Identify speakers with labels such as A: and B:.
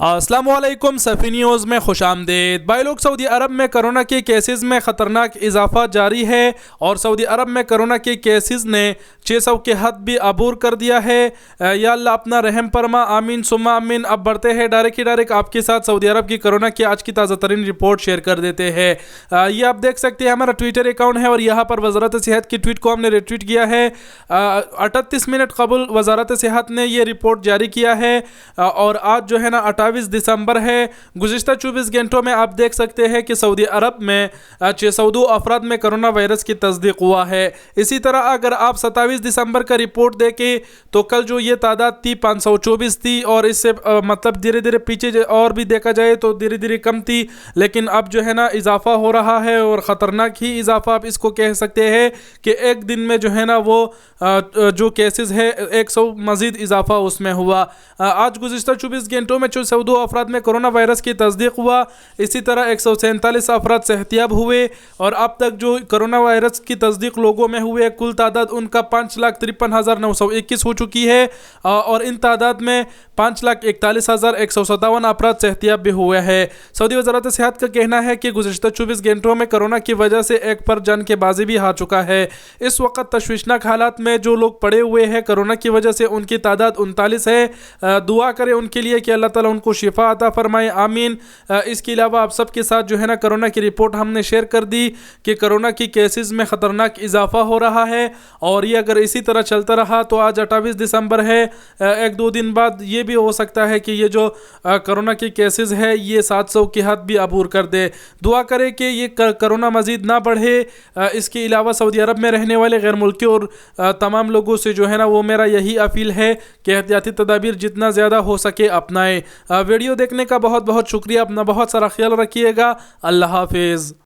A: अस्सलाम वालेकुम सफ़ी न्यूज़ में खुश आमदीद। भाई लोग, सऊदी अरब में कोरोना के केसेस में ख़तरनाक इजाफा जारी है और सऊदी अरब में कोरोना के केसेस ने 600 के हद भी अबूर कर दिया है। या अल्लाह अपना रहम फरमा, आमीन सुम्मा आमीन। अब बढ़ते हैं डायरेक्ट आपके साथ सऊदी अरब की कोरोना की आज की ताज़ा तरीन रिपोर्ट शेयर कर देते हैं। ये आप देख सकते हैं, हमारा ट्विटर अकाउंट है और यहाँ पर वजारत सेहत की ट्वीट को हमने रिट्वीट किया है। 38 मिनट कबल वजारत सेहत ने ये रिपोर्ट जारी किया है और आज जो है ना 28 दिसंबर है। गुज़िश्ता 24 घंटों में आप देख सकते हैं कि सऊदी अरब में 602 अफराद में कोरोना वायरस की तस्दीक हुआ है। इसी तरह अगर आप 27 दिसंबर का रिपोर्ट देखें तो कल जो ये तादाद थी 524 थी और इससे मतलब धीरे धीरे पीछे और भी देखा जाए तो धीरे धीरे कम थी, लेकिन अब जो है ना इजाफा हो रहा है और ख़तरनाक ही इजाफा आप इसको कह सकते हैं कि एक दिन में जो है ना वो जो केसेस है 100 मज़ीद इजाफा उसमें हुआ। आज गुज़िश्ता 24 घंटों में 602 अफराद में कोरोना वायरस की तस्दीक हुआ। इसी तरह 147 अफराद सेहतियाब हुए और अब तक जो कोरोना वायरस की तस्दीक लोगों में हुए कुल तादाद उनका 5,53,921 हो चुकी है और इन तादाद में 5,41,157 अफराद सेहतियाब भी हुए हैं। सऊदी वज़ारत सेहत का कहना है कि गुज़िश्ता 24 घंटों में कोरोना की वजह से एक पर जान के बाजी भी आ चुका है। इस वक्त तशवीशनाक हालात में जो लोग पड़े हुए हैं कोरोना की वजह से उनकी तादाद 39 है। दुआ करें उनके लिए कि अल्लाह ताला उनको शिफा अता फरमाए, आमीन। इसके अलावा आप सबके साथ जो है ना कोरोना की रिपोर्ट हमने शेयर कर दी कि कोरोना की केसेस में ख़तरनाक इजाफा हो रहा है और ये अगर इसी तरह चलता रहा तो आज 28 दिसंबर है, एक दो दिन बाद ये भी हो सकता है कि ये जो कोरोना की केसेस है ये 700 की हद भी अबूर कर दे। दुआ करें कि ये कोरोना मज़ीद ना बढ़े। इसके अलावा सऊदी अरब में रहने वाले गैर मुल्की और तमाम लोगों से जो है ना वो मेरा यही अपील है कि एहतियाती तदाबीर जितना ज़्यादा हो सके अपनाएं। वीडियो देखने का बहुत बहुत शुक्रिया। अपना बहुत सारा ख्याल रखिएगा। अल्लाह हाफिज़।